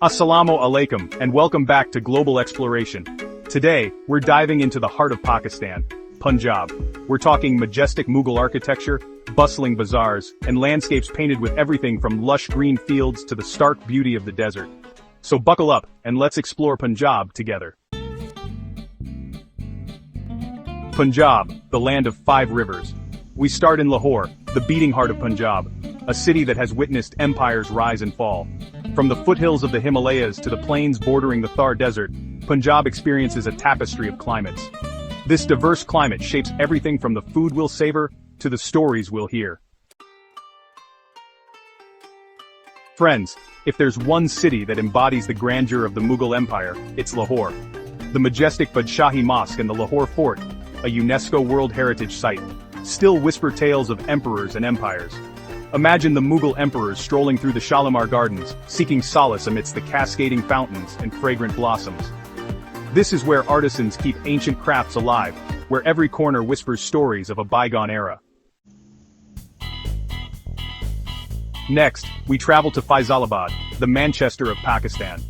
Assalamu alaikum, and welcome back to Global Exploration. Today, we're diving into the heart of Pakistan, Punjab. We're talking majestic Mughal architecture, bustling bazaars, and landscapes painted with everything from lush green fields to the stark beauty of the desert. So buckle up, and let's explore Punjab together. Punjab, the land of 5 rivers. We start in Lahore, the beating heart of Punjab, a city that has witnessed empires rise and fall. From the foothills of the Himalayas to the plains bordering the Thar Desert, Punjab experiences a tapestry of climates. This diverse climate shapes everything from the food we'll savor to the stories we'll hear. Friends, if there's one city that embodies the grandeur of the Mughal Empire, it's Lahore. The majestic Badshahi Mosque and the Lahore Fort, a UNESCO World Heritage Site, still whisper tales of emperors and empires. Imagine the Mughal emperors strolling through the Shalimar Gardens, seeking solace amidst the cascading fountains and fragrant blossoms. This is where artisans keep ancient crafts alive, where every corner whispers stories of a bygone era. Next, we travel to Faisalabad, the Manchester of Pakistan.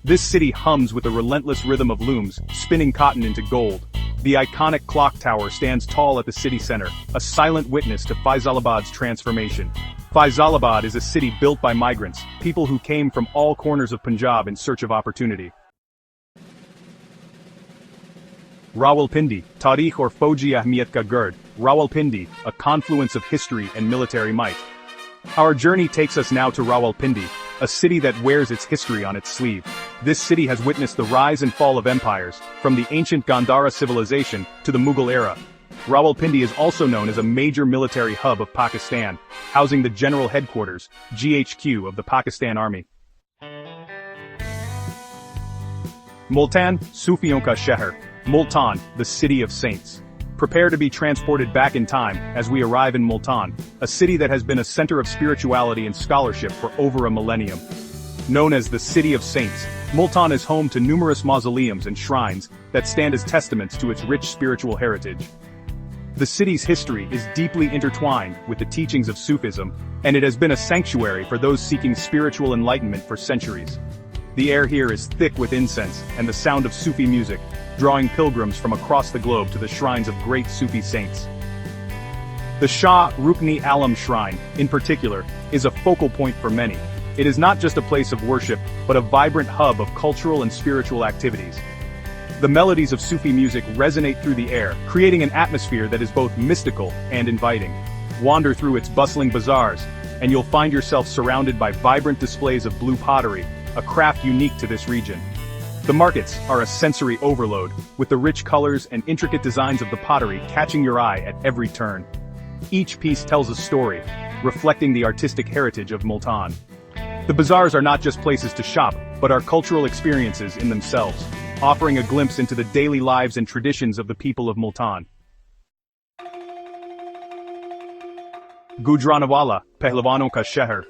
This city hums with the relentless rhythm of looms, spinning cotton into gold. The iconic clock tower stands tall at the city center, a silent witness to Faisalabad's transformation. Faisalabad is a city built by migrants, people who came from all corners of Punjab in search of opportunity. Rawalpindi, Tarikh or Fauji Ahmiyat Ka Gurd, Rawalpindi, a confluence of history and military might. Our journey takes us now to Rawalpindi, a city that wears its history on its sleeve. This city has witnessed the rise and fall of empires, from the ancient Gandhara civilization to the Mughal era. Rawalpindi is also known as a major military hub of Pakistan, housing the General Headquarters, GHQ of the Pakistan Army. Multan, Sufiyon ka Sheher, Multan, the city of saints. Prepare to be transported back in time as we arrive in Multan, a city that has been a center of spirituality and scholarship for over a millennium. Known as the City of Saints, Multan is home to numerous mausoleums and shrines that stand as testaments to its rich spiritual heritage. The city's history is deeply intertwined with the teachings of Sufism, and it has been a sanctuary for those seeking spiritual enlightenment for centuries. The air here is thick with incense and the sound of Sufi music, drawing pilgrims from across the globe to the shrines of great Sufi saints. The Shah Rukni Alam Shrine, in particular, is a focal point for many. It is not just a place of worship, but a vibrant hub of cultural and spiritual activities. The melodies of Sufi music resonate through the air, creating an atmosphere that is both mystical and inviting. Wander through its bustling bazaars, and you'll find yourself surrounded by vibrant displays of blue pottery, a craft unique to this region. The markets are a sensory overload, with the rich colors and intricate designs of the pottery catching your eye at every turn. Each piece tells a story, reflecting the artistic heritage of Multan. The bazaars are not just places to shop, but are cultural experiences in themselves, offering a glimpse into the daily lives and traditions of the people of Multan. Gujranwala, Pehlwanon ka Sheher,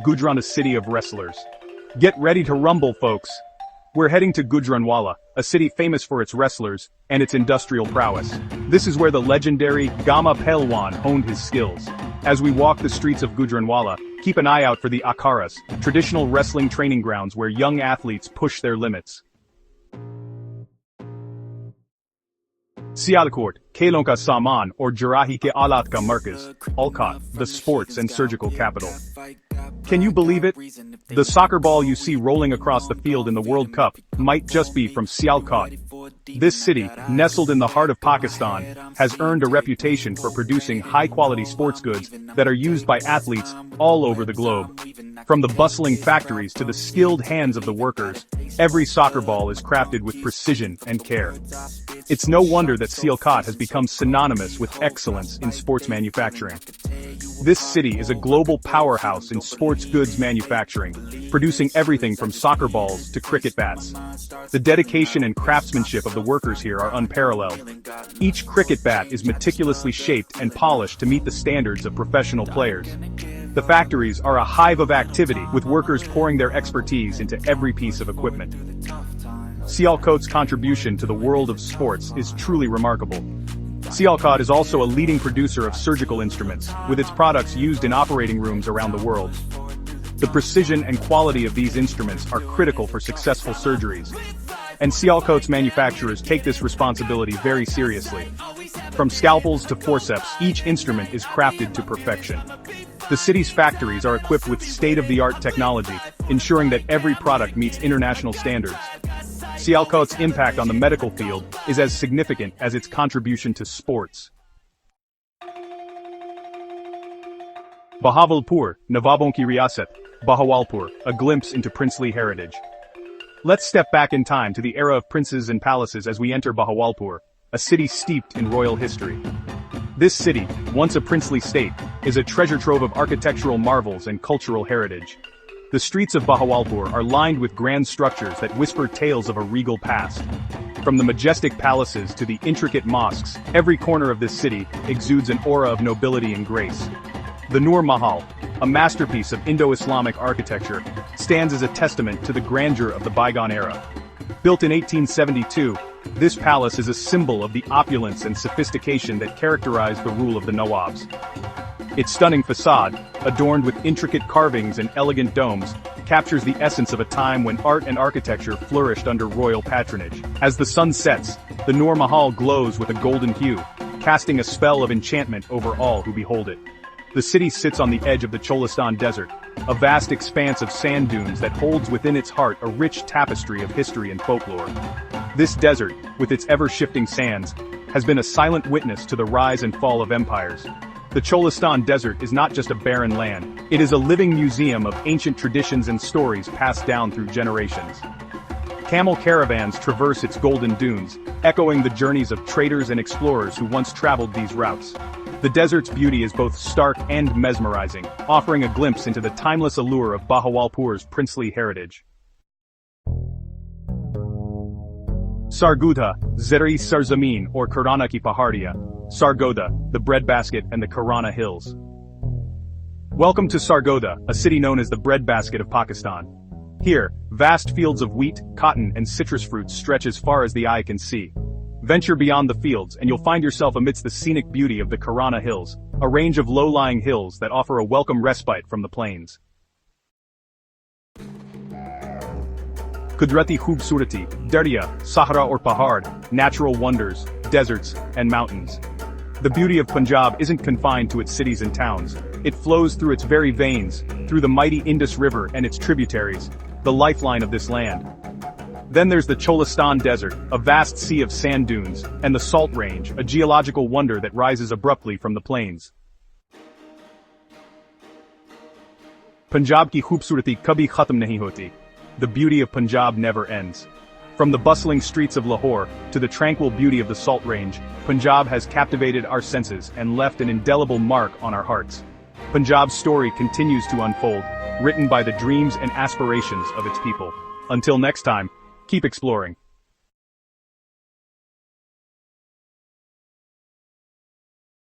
Gujran, a city of wrestlers. Get ready to rumble, folks! We're heading to Gujranwala, a city famous for its wrestlers and its industrial prowess. This is where the legendary Gama Pehlwan honed his skills. As we walk the streets of Gujranwala, keep an eye out for the akharas, traditional wrestling training grounds where young athletes push their limits. Sialkot, Khelon ka Saman or Jarahi ke Alat ka Markaz, Alcott, the sports and surgical capital. Can you believe it? The soccer ball you see rolling across the field in the World Cup might just be from Sialkot. This city, nestled in the heart of Pakistan, has earned a reputation for producing high-quality sports goods that are used by athletes all over the globe. From the bustling factories to the skilled hands of the workers, every soccer ball is crafted with precision and care. It's no wonder that Sialkot has become synonymous with excellence in sports manufacturing. This city is a global powerhouse in sports goods manufacturing, producing everything from soccer balls to cricket bats. The dedication and craftsmanship of the workers here are unparalleled. Each cricket bat is meticulously shaped and polished to meet the standards of professional players. The factories are a hive of activity, with workers pouring their expertise into every piece of equipment. Sialkot's contribution to the world of sports is truly remarkable. Sialkot is also a leading producer of surgical instruments, with its products used in operating rooms around the world. The precision and quality of these instruments are critical for successful surgeries. And Sialkot's manufacturers take this responsibility very seriously. From scalpels to forceps, each instrument is crafted to perfection. The city's factories are equipped with state-of-the-art technology, ensuring that every product meets international standards. Sialkot's impact on the medical field is as significant as its contribution to sports. Bahawalpur, Nawabonki Riyasat, Bahawalpur, a glimpse into princely heritage. Let's step back in time to the era of princes and palaces as we enter Bahawalpur, a city steeped in royal history. This city, once a princely state, is a treasure trove of architectural marvels and cultural heritage. The streets of Bahawalpur are lined with grand structures that whisper tales of a regal past. From the majestic palaces to the intricate mosques, every corner of this city exudes an aura of nobility and grace. The Nur Mahal, a masterpiece of Indo-Islamic architecture, stands as a testament to the grandeur of the bygone era. Built in 1872, this palace is a symbol of the opulence and sophistication that characterized the rule of the Nawabs. Its stunning facade, adorned with intricate carvings and elegant domes, captures the essence of a time when art and architecture flourished under royal patronage. As the sun sets, the Nur Mahal glows with a golden hue, casting a spell of enchantment over all who behold it. The city sits on the edge of the Cholistan Desert, a vast expanse of sand dunes that holds within its heart a rich tapestry of history and folklore. This desert, with its ever-shifting sands, has been a silent witness to the rise and fall of empires. The Cholistan Desert is not just a barren land, it is a living museum of ancient traditions and stories passed down through generations. Camel caravans traverse its golden dunes, echoing the journeys of traders and explorers who once traveled these routes. The desert's beauty is both stark and mesmerizing, offering a glimpse into the timeless allure of Bahawalpur's princely heritage. Sargodha, Zeri Sarzamin or Karana ki Pahardia, Sargodha, the breadbasket and the Karana Hills. Welcome to Sargodha, a city known as the breadbasket of Pakistan. Here, vast fields of wheat, cotton and citrus fruits stretch as far as the eye can see. Venture beyond the fields and you'll find yourself amidst the scenic beauty of the Karana Hills, a range of low-lying hills that offer a welcome respite from the plains. Kudrati Khubsurati, Darya, Sahara or Pahad, natural wonders, deserts, and mountains. The beauty of Punjab isn't confined to its cities and towns. It flows through its very veins, through the mighty Indus River and its tributaries, the lifeline of this land. Then there's the Cholistan Desert, a vast sea of sand dunes, and the Salt Range, a geological wonder that rises abruptly from the plains. Punjab ki khoobsurati kabhi khatam nahi hoti. The beauty of Punjab never ends. From the bustling streets of Lahore to the tranquil beauty of the Salt Range, Punjab has captivated our senses and left an indelible mark on our hearts. Punjab's story continues to unfold, written by the dreams and aspirations of its people. Until next time, keep exploring.